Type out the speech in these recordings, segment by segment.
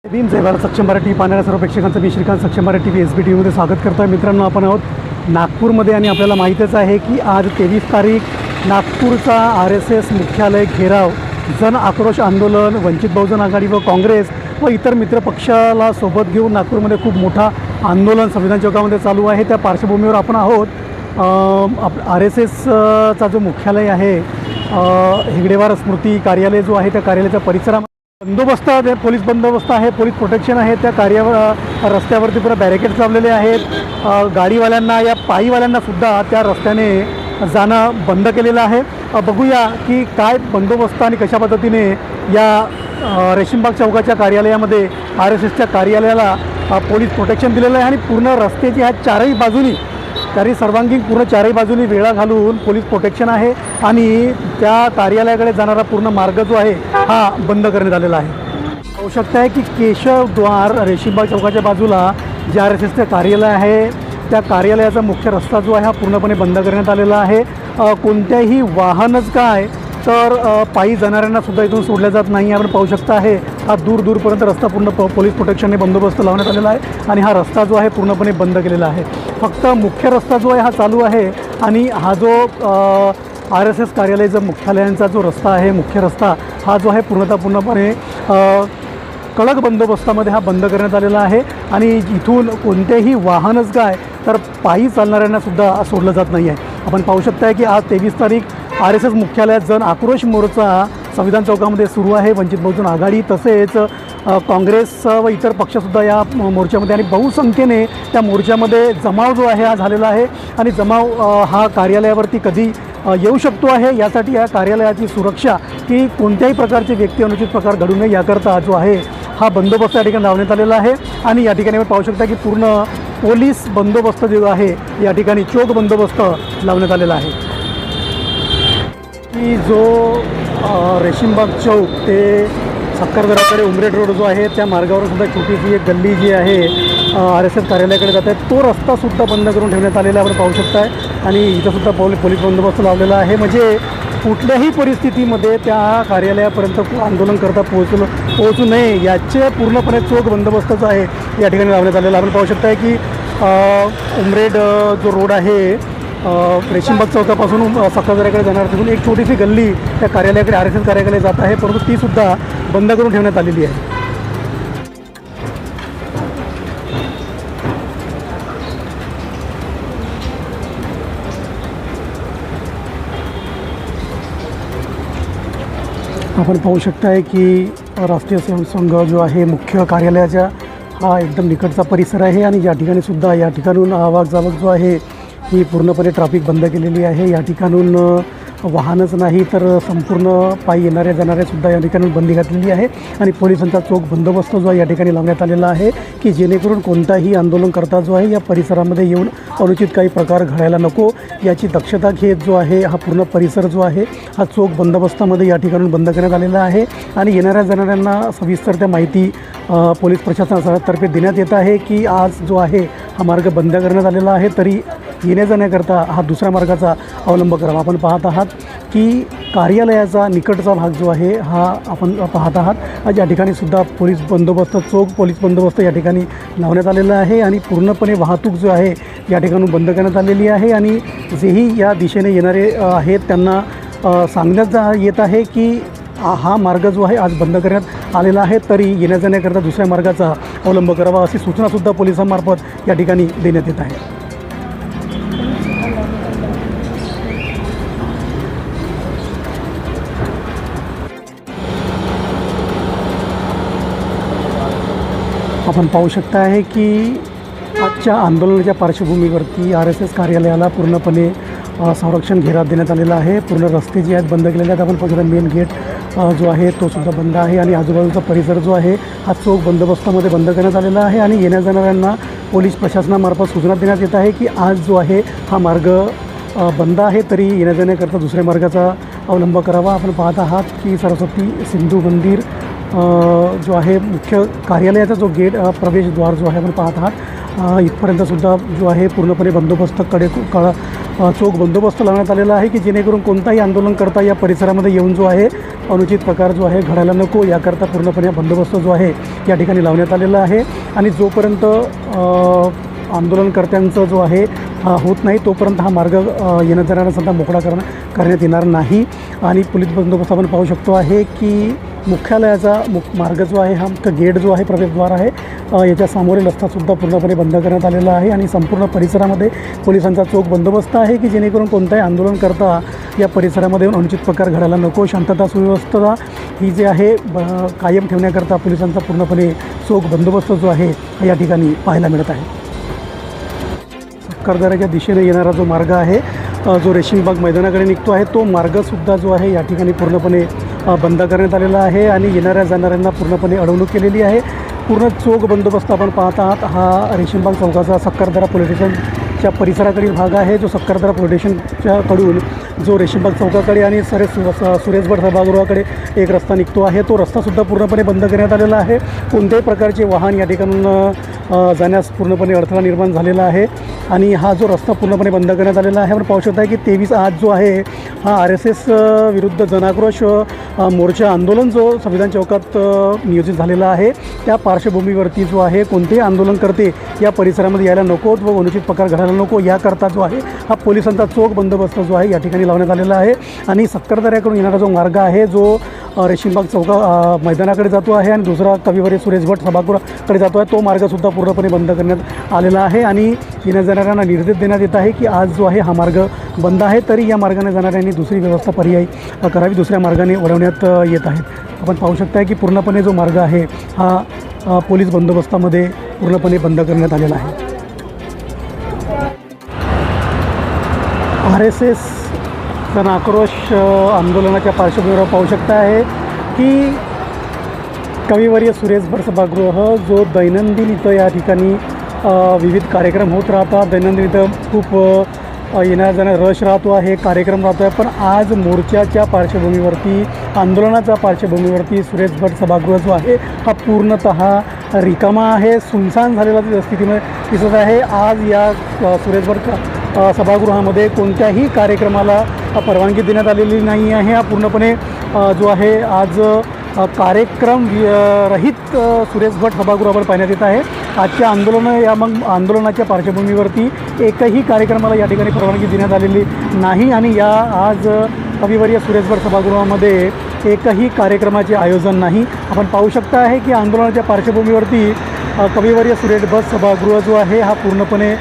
भीम जय भारत सक्षम मराठी पाहणाऱ्या सर्व प्रेक्षकांचं मी श्रीकांत सक्षम मराठी SBTVमध्ये स्वागत करतो आहे. मित्रांनो, आपण आहोत नागपूरमध्ये आणि आपल्याला माहीतच आहे की आज 23 तारीख नागपूरचा RSS मुख्यालय घेराव, जन आक्रोश आंदोलन, वंचित बहुजन आघाडी व काँग्रेस व इतर मित्रपक्षाला सोबत घेऊन नागपूरमध्ये खूप मोठा आंदोलन संविधान चौकामध्ये चालू आहे. त्या पार्श्वभूमीवर आपण आहोत. RSSचा जो मुख्यालय आहे, हेगडेवार स्मृती कार्यालय जो आहे, त्या कार्यालयाच्या परिसरामध्ये बंदोबस्त आहे, पोलीस बंदोबस्त आहे, पोलीस प्रोटेक्शन आहे. त्या रस्त्यावरती पुरा बॅरिकेड्स लावलेले आहेत. गाडीवाल्यांना या पायीवाल्यांनासुद्धा त्या रस्त्याने जाणं बंद केलेलं आहे. बघूया की काय बंदोबस्त आणि कशा पद्धतीने या रेशीमबाग चौकाच्या कार्यालयामध्ये RSSच्या कार्यालयाला पोलीस प्रोटेक्शन दिलेलं आहे आणि पूर्ण रस्त्याची ह्या चारही बाजूनी सर्वांगीण पूर्ण चारही बाजूनी वेळा घालून पोलीस प्रोटेक्शन आहे आणि त्या कार्यालयाकडे जाणारा पूर्ण मार्ग जो आहे हा बंद करण्यात आलेला आहे. होऊ शकतं आहे की केशवद्वार रेशीमबाग चौकाच्या बाजूला जे RSSचं कार्यालय आहे, त्या कार्यालयाचा मुख्य रस्ता जो आहे हा पूर्णपणे बंद करण्यात आलेला आहे. कोणत्याही वाहनच काय तर पायी जाणाऱ्यांनासुद्धा इथून सोडल्या जात नाही. आपण पाहू शकता आहे हा दूरपर्यंत रस्ता पूर्ण पोलीस प्रोटेक्शनने बंदोबस्त लावण्यात आलेला आहे आणि हा रस्ता जो आहे पूर्णपणे बंद केलेला आहे. फक्त मुख्य रस्ता जो आहे हा चालू आहे आणि हा जो RSS कार्यालयाचा मुख्यालयांचा जो रस्ता आहे, मुख्य रस्ता हा जो आहे पूर्णपणे कडक बंदोबस्तामध्ये हा बंद करण्यात आलेला आहे आणि इथून कोणतेही वाहनच काय तर पायी चालणाऱ्यांनासुद्धा सोडलं जात नाही आहे. आपण पाहू शकता की आज 23 तारीख RSS मुख्यालयात जन आक्रोश मोर्चा संविधान चौकामध्ये सुरू आहे. वंचित बहुजन आघाडी तसेच काँग्रेस व इतर पक्षसुद्धा या मोर्चामध्ये आणि बहुसंख्येने त्या मोर्चामध्ये जमाव जो आहे हा झालेला आहे आणि जमाव हा कार्यालयावरती कधी येऊ शकतो आहे यासाठी या कार्यालयाची सुरक्षा की कोणत्याही प्रकारचे व्यक्ती अनुचित प्रकार घडू नये याकरता जो आहे हा बंदोबस्त या ठिकाणी लावण्यात आलेला आहे. आणि या ठिकाणी आपण पाहू शकता की पूर्ण पोलीस बंदोबस्त जो आहे या ठिकाणी चोख बंदोबस्त लावण्यात आलेला आहे. की जो रेशीमबाग चौक ते सक्करदराकडे उमरेड रोड जो आहे त्या मार्गावर सुद्धा छोटीशी एक गल्ली जी आहे RSS कार्यालयाकडे जात आहे, तो रस्तासुद्धा बंद करून ठेवण्यात आलेला आपण पाहू शकताय. आणि इथंसुद्धा पोलीस बंदोबस्त लावलेला आहे म्हणजे कुठल्याही परिस्थितीमध्ये त्या कार्यालयापर्यंत आंदोलन करता पोहोचू नये याचे पूर्णपणे चोख बंदोबस्त जो आहे या ठिकाणी लावण्यात आलेला. आपण पाहू शकताय की उमरेड जो रोड आहे रेशीमबाग चौकापासून सक्करदऱ्याकडे जाणार तिथून एक छोटीशी गल्ली त्या कार्यालयाकडे RSS कार्यालयाकडे जात आहे, परंतु तीसुद्धा बंद करून ठेवण्यात आलेली आहे. आपण पाहू शकताय की राष्ट्रीय स्वयंसेवक संघ जो आहे मुख्य कार्यालयाच्या हा एकदम निकटचा परिसर आहे आणि या ठिकाणीसुद्धा या ठिकाणून आवाक जो आहे ही पूर्णपणे ट्रॅफिक बंद केलेली आहे. या ठिकाणून वाहनच नाही तर संपूर्ण पायी येणाऱ्या जाणाऱ्यासुद्धा या ठिकाणी बंदी घातलेली आहे आणि पोलिसांचा चोख बंदोबस्त जो आहे या ठिकाणी लावण्यात आलेला आहे की जेणेकरून कोणताही आंदोलन करता जो आहे या परिसरामध्ये येऊन अनुचित काही प्रकार घडायला नको याची दक्षता घेत जो आहे हा पूर्ण परिसर जो आहे हा चोख बंदोबस्तामध्ये या ठिकाणून बंद करण्यात आलेला आहे. आणि येणाऱ्या जाणाऱ्यांना सविस्तर त्या माहिती पोलीस प्रशासनातर्फे देण्यात येत आहे की आज जो आहे हा मार्ग बंद करण्यात आलेला आहे, तरी येण्या जाण्याकरता हा दुसऱ्या मार्गाचा अवलंब करावा. आपण पाहत आहात की कार्यालयाचा निकटचा भाग जो आहे हा आपण पाहत आहात. या ठिकाणीसुद्धा चोख पोलीस बंदोबस्त या ठिकाणी लावण्यात आलेला आहे आणि पूर्णपणे वाहतूक जो आहे या ठिकाणून बंद करण्यात आलेली आहे. आणि जेही या दिशेने येणारे आहेत त्यांना सांगण्यात येत आहे की हा मार्ग जो आहे आज बंद करण्यात आलेला आहे, तरी येण्या जाण्याकरता दुसऱ्या मार्गाचा अवलंब करावा अशी सूचनासुद्धा पोलिसांमार्फत या ठिकाणी देण्यात येत आहे. आपण पाहू शकता आहे की आजच्या आंदोलनाच्या पार्श्वभूमीवरती RSS कार्यालयाला पूर्णपणे संरक्षण घेराव देण्यात आलेला आहे. पूर्ण रस्ते जे आहेत बंद केलेले आहेत. आपण पाहू शकता मेन गेट जो आहे तो सुद्धा बंद आहे आणि आजूबाजूचा परिसर जो आहे हा चोख बंदोबस्तामध्ये बंद करण्यात आलेला आहे. आणि येण्या जाणाऱ्यांना पोलीस प्रशासनामार्फत सूचना देण्यात येत आहे की आज जो आहे हा मार्ग बंद आहे, तरी येण्या जाण्याकरता दुसऱ्या मार्गाचा अवलंब करावा. आपण पाहत आहात की सरस्वती सिंधू मंदिर जो आहे मुख्य कार्यालयाचा जो गेट प्रवेशद्वार जो आहे आपण पाहत आहात इथपर्यंतसुद्धा जो आहे पूर्णपणे बंदोबस्त चोख बंदोबस्त लावण्यात आलेला आहे की जेणेकरून कोणताही आंदोलन करता या परिसरामध्ये येऊन जो आहे अनुचित प्रकार जो आहे घडायला नको याकरता पूर्णपणे बंदोबस्त जो आहे या ठिकाणी लावण्यात आलेला आहे. आणि जोपर्यंत आंदोलनकर्त्यांचं जो आहे होत नाही तोपर्यंत हा मार्ग येण्या जाणाऱ्यांचा मोकळा करण्यात येणार नाही. आणि पोलीस बंदोबस्त आपण पाहू शकतो आहे की मुख्यालयाचा मार्ग जो आहे हा मुख्य गेट जो आहे प्रवेशद्वार आहे याच्या समोरील रस्तासुद्धा पूर्णपणे बंद करण्यात आलेला आहे. आणि संपूर्ण परिसरामध्ये पोलिसांचा चोख बंदोबस्त आहे की जेणेकरून कोणताही आंदोलन करता या परिसरामध्ये येऊन अनुचित प्रकार घडायला नको. शांतता सुव्यवस्था ही जी आहे कायम ठेवण्याकरता पोलिसांचा पूर्णपणे चोख बंदोबस्त जो आहे या ठिकाणी पाहायला मिळत आहे. सक्कारदऱ्याच्या दिशेने येणारा जो मार्ग आहे जो रेशीमबाग मैदानाकडे निघतो आहे तो मार्गसुद्धा जो आहे या ठिकाणी पूर्णपणे बंद करण्यात आलेला आहे. आणि येणाऱ्या जाणाऱ्यांना पूर्णपणे अडवणूक केलेली आहे. पूर्ण चोख बंदोबस्त आपण पाहत आहात. हा रेशीमबाग चौकाचा सक्कारदरा पोलीस स्टेशनच्या परिसराकडील भाग आहे जो सक्कारदरा पोलीस स्टेशनच्याकडून जो रेशीमबाग चौकाकडे आणि सुरेश भट सभागृहाकडे एक रस्ता निघतो आहे तो रस्तासुद्धा पूर्णपणे बंद करण्यात आलेला आहे. कोणत्याही प्रकारचे वाहन या ठिकाणून जाण्यास पूर्णपणे अडथळा निर्माण झालेला आहे. आणि हा जो रस्ता पूर्णपणे बंद करण्यात आलेला आहे. आपण पाहू शकता की 23 आज जो आहे हा RSS विरुद्ध जनाक्रोश मोर्चा आंदोलन जो संविधान चौकात नियोजित झालेला आहे त्या पार्श्वभूमीवरती जो आहे कोणतेही आंदोलनकर्ते या परिसरामध्ये यायला नकोत व अनुचित प्रकार घडायला नको याकरता जो आहे हा पोलिसांचा चोख बंदोबस्त जो आहे या ठिकाणी लावण्यात आलेला आहे. आणि सक्कारदऱ्याकडून येणारा जो मार्ग आहे जो रेशीमबाग चौका मैदानाकडे जातो आहे आणि दुसरा कविवर्य सुरेश भट सभागृहाकडे जातो आहे तो मार्गसुद्धा पूर्णपणे बंद करण्यात आलेला आहे. आणि येण्या जाणाऱ्यांना निर्देश देण्यात येत आहे की आज जो आहे हा मार्ग बंद आहे तरी या मार्गाने जाणाऱ्यांनी दुसरी व्यवस्था पर्यायी करावी दुसऱ्या मार्गाने वळवण्यात येत आहेत. आपण पाहू शकता की पूर्णपणे जो मार्ग आहे हा पोलीस बंदोबस्तामध्ये पूर्णपणे बंद करण्यात आलेला आहे. RSS जनाक्रोश आंदोलनाच्या पार्श्वभूमीवर पाहू शकता आहे की कविवर्य सुरेश भट सभागृह जो दैनंदिन इथं या ठिकाणी विविध कार्यक्रम होत राहतात. दैनंदिन इथं खूप येण्या जाण्या रश राहतो आहे कार्यक्रम राहतो आहे. पण आज मोर्चाच्या पार्श्वभूमीवरती आंदोलनाच्या पार्श्वभूमीवरती सुरेश भट सभागृह जो आहे हा पूर्णतः रिकामा आहे सुनसान झालेला स्थितीमध्ये दिसत आहे. आज या सुरेश भट सभागृहामध्ये कोणत्याही कार्यक्रमाला परवानगी देण्यात आलेली नाही आहे. हा पूर्णपणे जो आहे आज कार्यक्रम रहित सुरेश भट सभागृहावर पाहण्यात येत आहे. आजच्या आंदोलनाच्या पार्श्वभूमीवरती एकही कार्यक्रमाला या ठिकाणी परवानगी देण्यात आलेली नाही. आणि या आज कविवर्य सुरेश भट सभागृहामध्ये एकही कार्यक्रमाचे आयोजन नाही. आपण पाहू शकता आहे की आंदोलनाच्या पार्श्वभूमीवरती कविवर्य सुरेश भट सभागृह जो आहे हा पूर्णपणे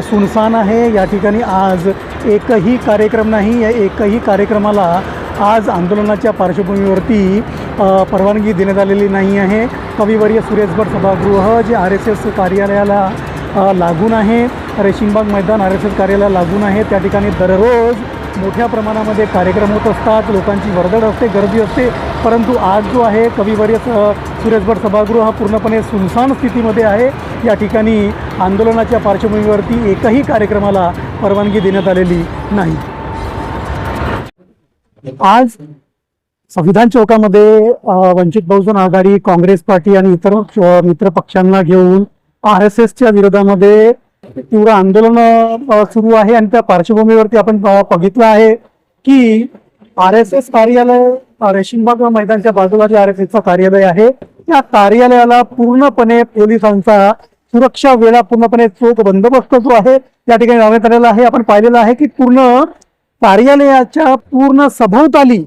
सुनसान आहे. या ठिकाणी आज एकही कार्यक्रम नाही. या एकही कार्यक्रमाला आज आंदोलनाच्या पार्श्वभूमीवरती परवानगी देण्यात आलेली नाही आहे. कविवर्य सुरेश भट सभागृह जे RSS कार्यालयाला लागून आहे रेशीमबाग मैदान RSS कार्यालयाला लागून आहे त्या ठिकाणी दररोज मोठ्या प्रमाणामध्ये कार्यक्रम होत असतात. लोकांची वर्दळ असते गर्दी असते. परंतु आज जो आहे कविवर्य सुरेश भट सभागृह हा पूर्णपणे सुनसान स्थितीमध्ये आहे. या ठिकाणी आंदोलनाच्या पार्श्वभूमीवरती एकही कार्यक्रमाला परवानगी देण्यात आलेली नाही. आज संविधान चौकामध्ये वंचित बहुजन आघाडी काँग्रेस पार्टी आणि इतर मित्र पक्षांना घेऊन RSSच्या विरोधामध्ये तीव्र आंदोलन सुरू आहे. आणि त्या पार्श्वभूमीवरती आपण बघितलं आहे की RSS कार्यालय रेशीमबाग मैदानाच्या बाजूला जे RSSचं कार्यालय आहे त्या कार्यालयाला पूर्णपणे पोलिसांचा सुरक्षा वेळा पूर्णपणे चोख बंदोबस्त जो आहे या ठिकाणी लावण्यात आलेला आहे. आपण पाहिलेलं आहे की पूर्ण कार्यालयाच्या पूर्ण सभोवताली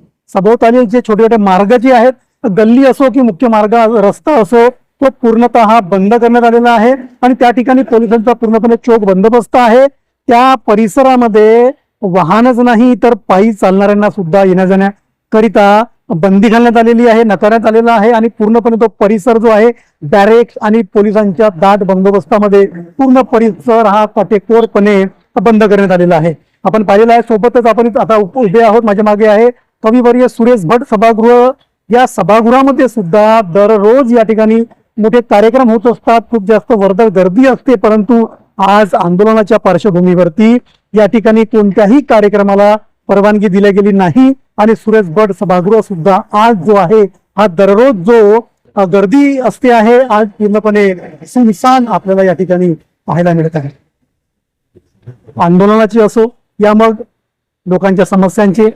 जे छोटे छोटे मार्ग जे आहेत गल्ली असो की मुख्य मार्ग रस्ता असो तो पूर्णतः बंद करण्यात आलेला आहे. आणि त्या ठिकाणी पोलिसांचा पूर्णपणे चोख बंदोबस्त आहे. त्या परिसरामध्ये वाहनच नाही तर पायी चालणाऱ्यांना सुद्धा येण्या जाण्याकरिता बंदी घालण्यात आलेली आहे नकारण्यात आलेला आहे. आणि पूर्णपणे तो परिसर जो आहे बॅरेक्स आणि पोलिसांच्या दाट बंदोबस्तामध्ये पूर्ण परिसर हा काटेकोरपणे बंद करण्यात आलेला आहे. आपण पाहिलेलं आहे. सोबतच आपण आता उभे आहोत माझ्या मागे आहे कविवर्य सुरेश भट सभागृह. या सभागृहामध्ये सुद्धा दररोज या ठिकाणी मोठे कार्यक्रम होत असतात. खूप जास्त वर्दळ गर्दी असते. परंतु आज आंदोलनाच्या पार्श्वभूमीवरती या ठिकाणी कोणत्याही कार्यक्रमाला परवानगी दिली गेली नाही. आणि सुरेश भट सभागृह सुद्धा आज जो आहे हा दररोज जो गर्दी असते आहे आज पूर्णपणे सुनसान आपल्याला या ठिकाणी पाहायला मिळत आहे. आंदोलनाची असो या मग लोकांच्या समस्यांचे,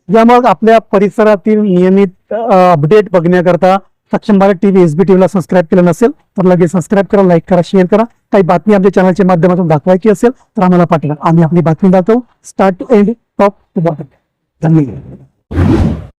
या मग आपल्या परिसरातील नियमित अपडेट बघण्याकरता सक्षम भारत टीव्ही SB टीव्हीला सबस्क्राईब केलं नसेल तर लगेच सबस्क्राईब करा, लाईक करा, शेअर करा. काही बातमी आपल्या चॅनलच्या माध्यमातून दाखवायची असेल तर आम्हाला पाठवा. आम्ही आपली बातमी दाखवू, start to end, top to bottom. धन्यवाद.